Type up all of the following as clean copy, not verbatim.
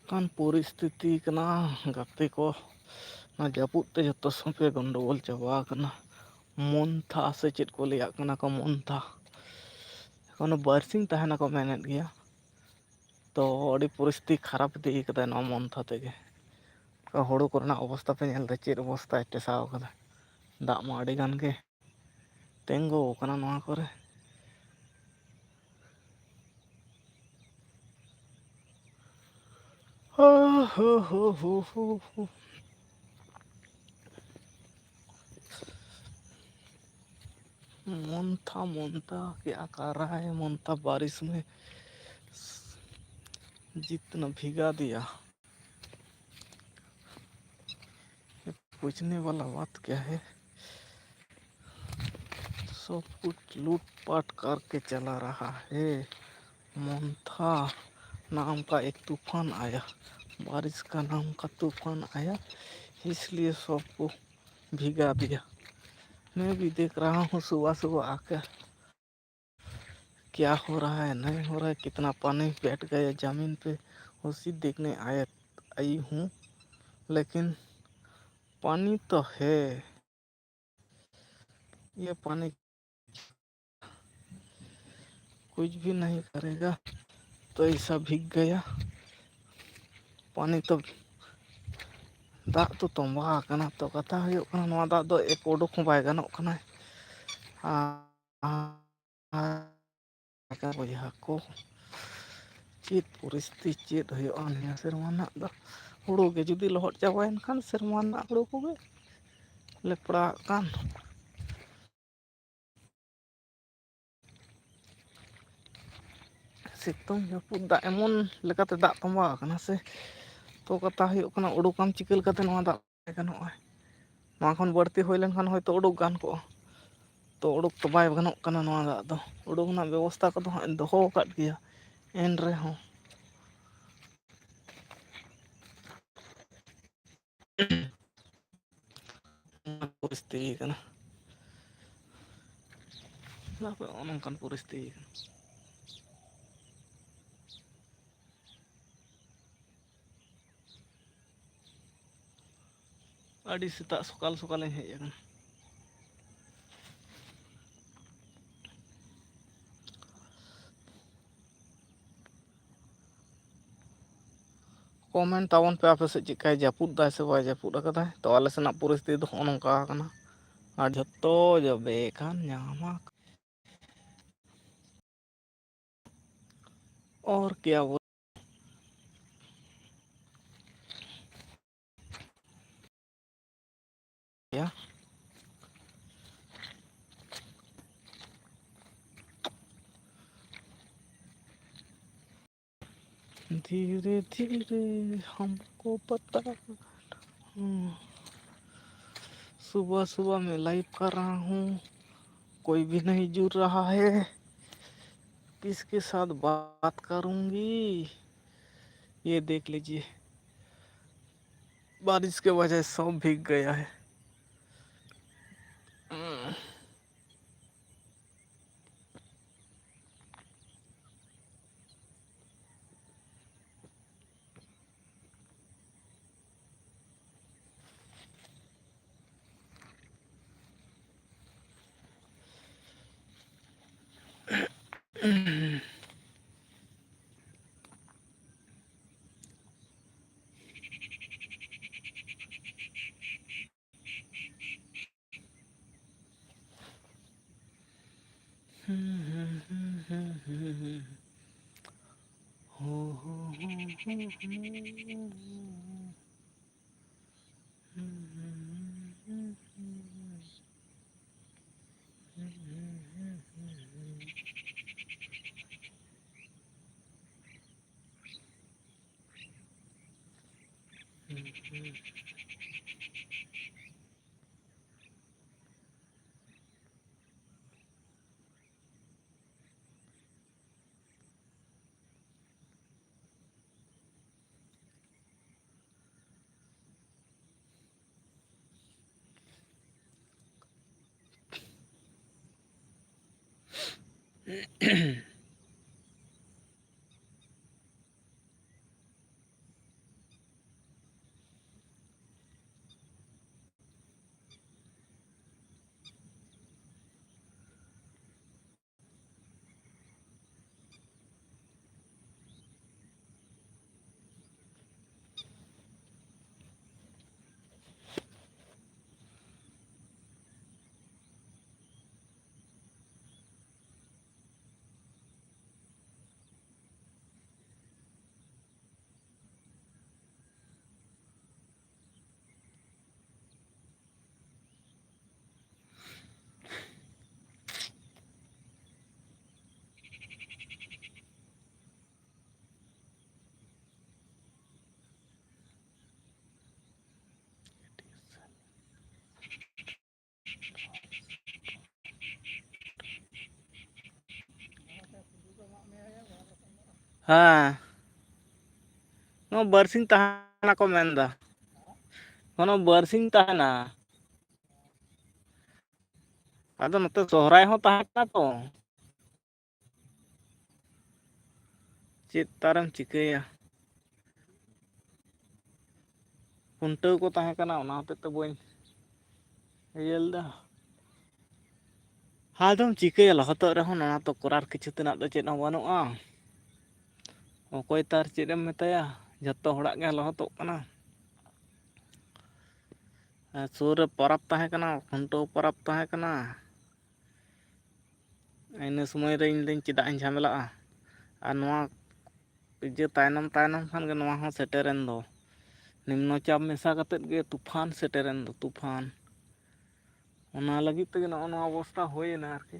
kan परिस्थिति kena गाते को ना जापुद ते जतो संपे गंडगोल चाबा कना मन था से चेत को लिया कना को मन था कोनो बारसिंग तहना को मेनेत गया तो अड़ी परिस्थिति खराब दी कदा ना मन था तेगे हड़ू करना अवस्था पे नेलते चेत अवस्था टेसाव कदा दाग मा अड़ी गान के तेंगो कना नोआ करे हो हो हो हो हो मन था क्या कर रहा है मन था बारिश में जितना भिगा दिया पूछने वाला बात क्या है सब कुछ लूटपाट करके चला रहा है मन था नाम का एक तूफान आया बारिश का नाम का तूफान आया इसलिए सबको भिगा दिया मैं भी देख रहा हूँ सुबह सुबह आकर क्या हो रहा है नहीं हो रहा है कितना पानी बैठ गया ज़मीन पे उसी देखने आई हूँ लेकिन पानी तो है ये पानी कुछ भी नहीं करेगा तो ऐसा भीग गया पानी तो दाग तो तोंबा कना तो कथा हुयुग कना नोआ दाग दो एक उडुक हूँ बाय गानोग कना बॉयहा को चेत परिस्थिति चेत हुयुगा निया सेरमा नाग दो हुड़ू गे जुदी लहद चाबायेन खान सेरमा नाग हुड़ू कोगे लेपड़ा कान सितुंग जापुद दाग एमन लेकाते दाग तोंबा कना से तो कथा हुयुग कना उडुकाम चिका लेकाते नोआ दाग बाय गानोगा नोआ खन बाड़ती हुई लेनखान होयतो उडुक गान कोआ तो उडुक तो बाय गानोग कना नोआ दाग दो उडुक ना व्यवस्था को हां दोहो काद गया एन रेहों परिस्थिति कना नोंकान परिस्थिति अड़ी सेता सकाल सकाल हेज अकना कमेंट तावन पे आपे से चिकाय जापुद दाय से बाय जापुद अकदा तो आले सेना परिस्थिति दो नोंका कना और झत्तो जबे खान न्यामा और क्या वो क्या धीरे धीरे हमको पता सुबह सुबह मैं लाइव कर रहा हूँ कोई भी नहीं जुड़ रहा है किसके साथ बात करूंगी ये देख लीजिए बारिश के वजह से सब भीग गया है ᱦᱮᱸ ᱱᱚᱣᱟ ᱵᱟᱨᱥᱤᱧ ᱛᱟᱦᱮᱱᱟ ᱠᱚ ᱢᱮᱱᱫᱟ ᱠᱳᱱᱳ ᱵᱟᱨᱥᱤᱧ ᱛᱟᱦᱮᱱᱟ ᱟᱫᱚ ᱱᱚᱛᱮ ᱥᱚᱦᱨᱟᱭ ᱦᱚᱸ ᱛᱟᱦᱮᱸ ᱠᱟᱱᱟ ᱛᱚ ᱪᱮᱫ ᱛᱟᱨᱮᱢ ᱪᱤᱠᱟᱹᱭᱟ ᱠᱷᱩᱱᱴᱟᱹᱣ ᱠᱚ ᱛᱟᱦᱮᱸ ᱠᱟᱱᱟ ᱚᱱᱟ ᱦᱚᱛᱮᱡ ᱛᱮ ᱵᱟᱹᱧ ᱤᱭᱟᱹ ᱞᱮᱫᱟ ᱟᱫᱚᱢ ᱪᱤᱠᱟᱹᱭᱟ ᱞᱚᱦᱚᱫᱚᱜ ᱨᱮᱦᱚᱸ ᱱᱚᱣᱟ ᱛᱚ ᱠᱚᱨᱟᱨ ᱠᱤᱪᱷᱩ ᱛᱮᱱᱟᱜ ᱫᱚ ᱪᱮᱫ ᱦᱚᱸ ᱵᱟᱹᱱᱩᱜᱼᱟ ᱚᱠᱚᱭ ᱛᱚ ᱪᱮᱫ ᱮᱢ ᱢᱮᱛᱟᱭᱟ ᱡᱷᱚᱛᱚ ᱦᱚᱲᱟᱜ ᱜᱮ ᱞᱚᱦᱚᱫᱚᱜ ᱠᱟᱱᱟ ᱥᱩᱨ ᱨᱮ ᱯᱚᱨᱚᱵᱽ ᱛᱟᱦᱮᱸ ᱠᱟᱱᱟ ᱠᱷᱩᱱᱴᱟᱹᱣ ᱯᱚᱨᱚᱵᱽ ᱛᱟᱦᱮᱸ ᱠᱟᱱᱟ ᱤᱱᱟᱹ ᱥᱚᱢᱚᱭ ᱨᱮ ᱤᱧ ᱞᱟᱹᱭᱟᱹᱧ ᱪᱮᱫᱟᱜ ᱤᱧ ᱡᱷᱟᱢᱮᱞᱟᱜᱼᱟ ᱟᱨ ᱱᱚᱣᱟ ᱤᱭᱟᱹ ᱛᱟᱭᱱᱚᱢ ᱛᱟᱭᱱᱚᱢ ᱠᱷᱟᱱ ᱜᱮ ᱱᱚᱣᱟ ᱦᱚᱸ ᱥᱮᱴᱮᱨᱮᱱ ᱫᱚ ᱱᱤᱢᱱᱚ ᱪᱟᱯ ᱢᱮᱥᱟ ᱠᱟᱛᱮᱫ ᱜᱮ ᱛᱩᱯᱷᱟᱱ ᱥᱮᱴᱮᱨᱮᱱ ᱫᱚ ᱛᱩᱯᱷᱟᱱ ᱚᱱᱟ ᱞᱟᱹᱜᱤᱫ ᱛᱮᱜᱮ ᱱᱚᱜᱼᱚ ᱱᱚᱣᱟ ᱚᱵᱚᱥᱛᱟ ᱦᱩᱭᱮᱱᱟ ᱟᱨᱠᱤ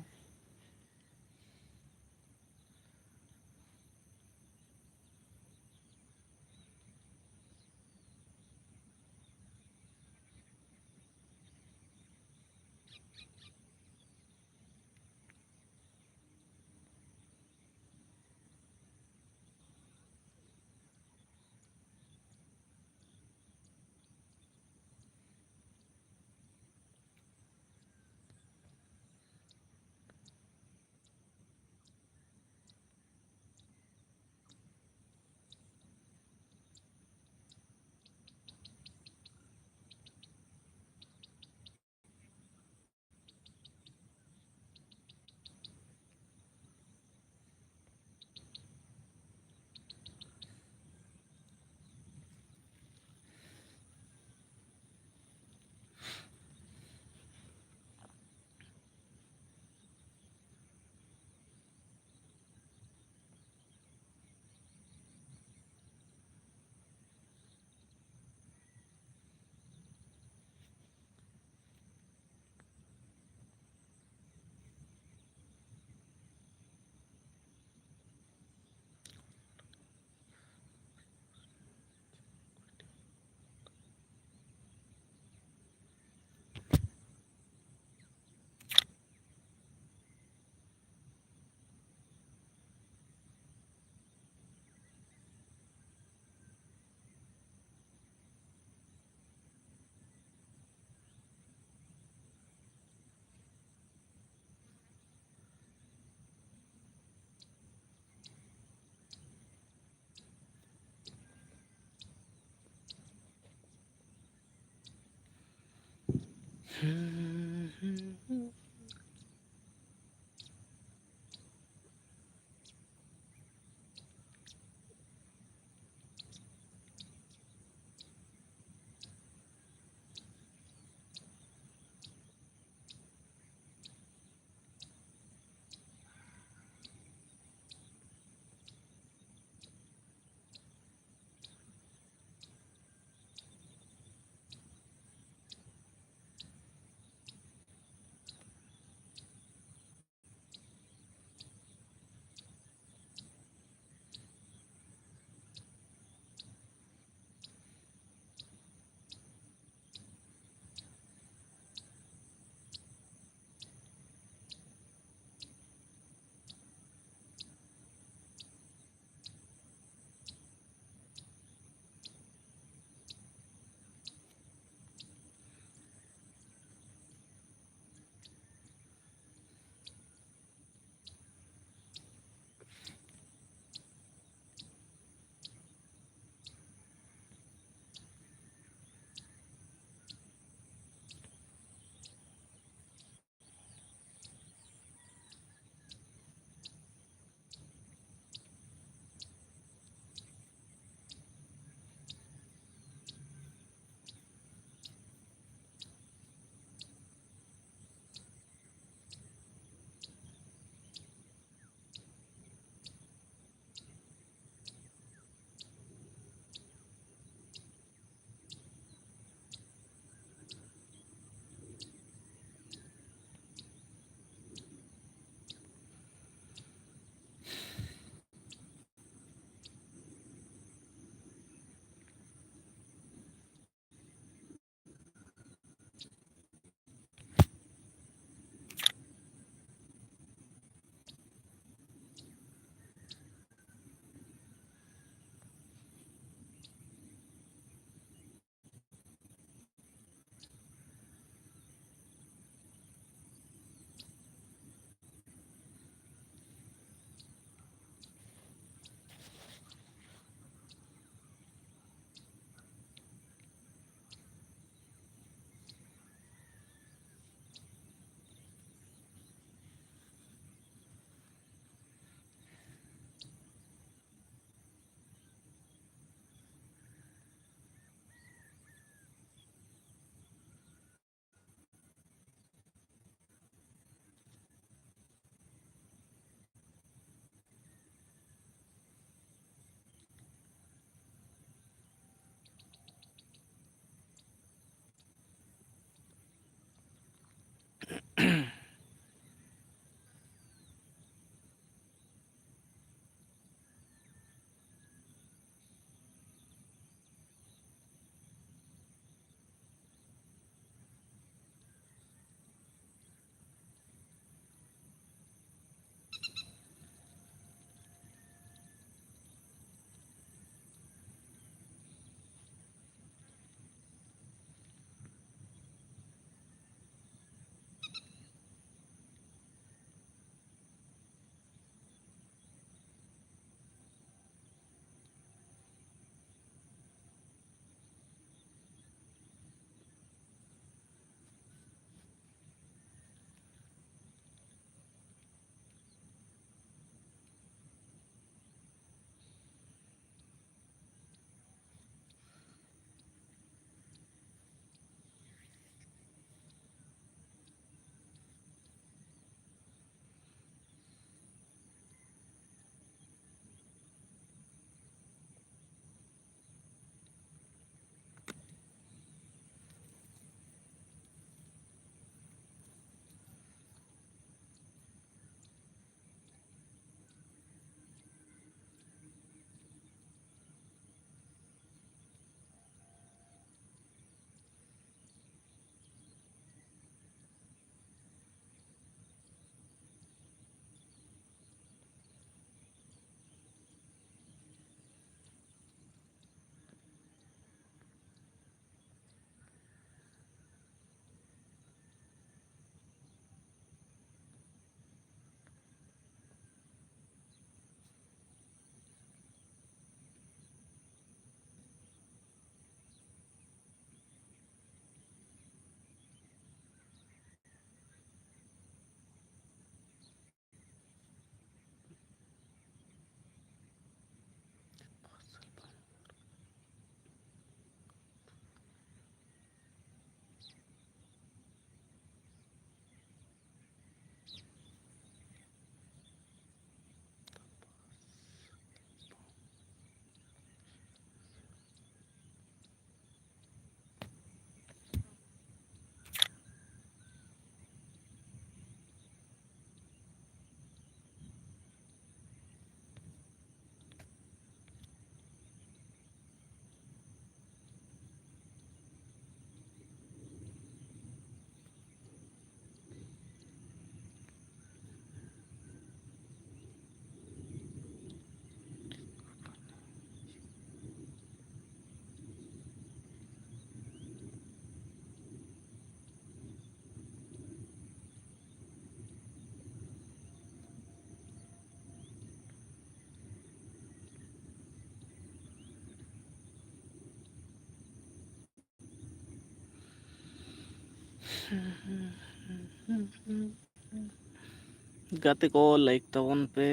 गाते को लाइक तबन पे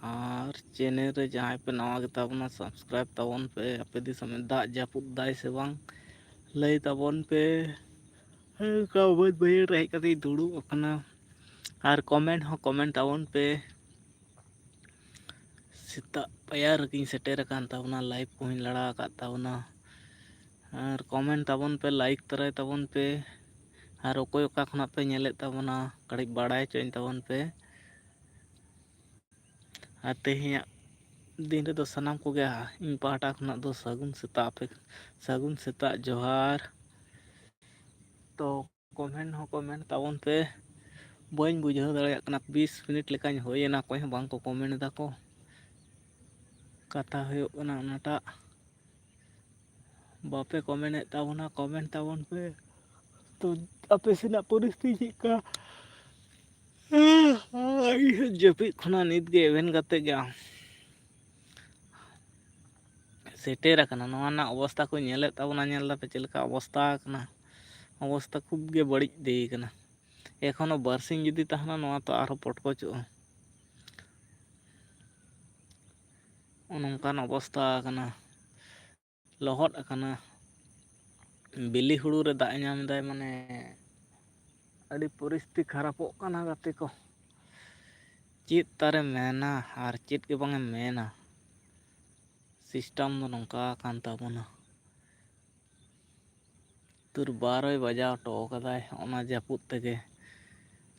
और चैनल रे जहाँ पे नवा गेताबना सब्सक्राइब तबन पे अपे दिसम दाग जापुद दाय से बांग लई तबन पे का बहुत बढ़िया रह कती दुड़ुब अपना और कमेंट हो कमेंट तबन पे सेता पायर की सेटेर कान तबना लाइव को हिन लड़ा का तबना और कमेंट तबन पे लाइक तरह तबन पे और ओकोय ओका खना पे नेले तबना कड़ी बाड़ाय चोइन तबन पे और तेहिया दिन रे दो सनाम को गया इन पाटा खना दो सगुन सेता पे सगुन सेता जोहार तो कमेंट हो कमेंट तबन पे बन बुझाव दाड़ा 20 मिनट लेकान होयना कोई बांग को कमेंट दा को कथा होना उनाटा बापे कमेंट ताबना कमेंट ताबन पे तो अपे सेना परिस्थिति का जपी खना नित गे एवेन गाते गया सेटेर कना नवा ना अवस्था को नेले ताबना नेल दा पे चलका अवस्था कना अवस्था खूब गे बड़ी दे कना एखोनो बरसिंग जुदी तहना नवा तो आरो पटकोचो नौकान अवस्था कना लहद कना बिली हुड़ू रे दाग नाम दाय माने अड़ी परिस्थिति खराबो कना गाते को चेत तारे मेना और चेत के बांगे मेना सिस्टम दो नौका कान ताबना तुर 12 बजाव टो कदाय ओना जापुद तेगे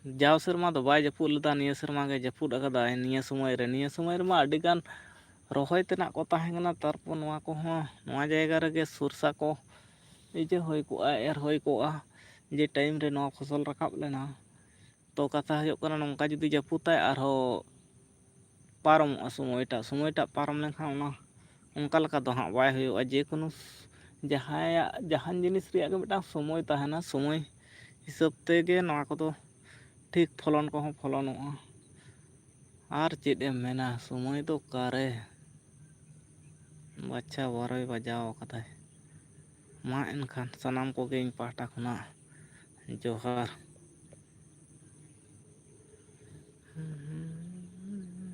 जाव सेरमा दो बाय जापुद लदा निया सेरमा गे जापुद अकदाय निया समय रे मा अडी गान रोहय तेना को ताहेंगना तारपो नवा को हो नवा जायगा रे सुरसा को इजे होय को एर होय को जे टाइम रे नवा फसल रकाब लेना तो कथा हुयो कना नौका जुदी जापुताय आरो पारम समयटा पारम लेखा ओना उनका लका दो हाँ बाय हुयो जे कोनो जहान जिनिस रिया के मिटा समय तहना समय हिसाब तेगे नवा को तो ठीक फलन को हो फलनोआ और चेत एम मेना समय तो कारे बाच्छा 12 बजाव कदाय मा एनखान सनाम को गे इन पाहटा खुना जोहार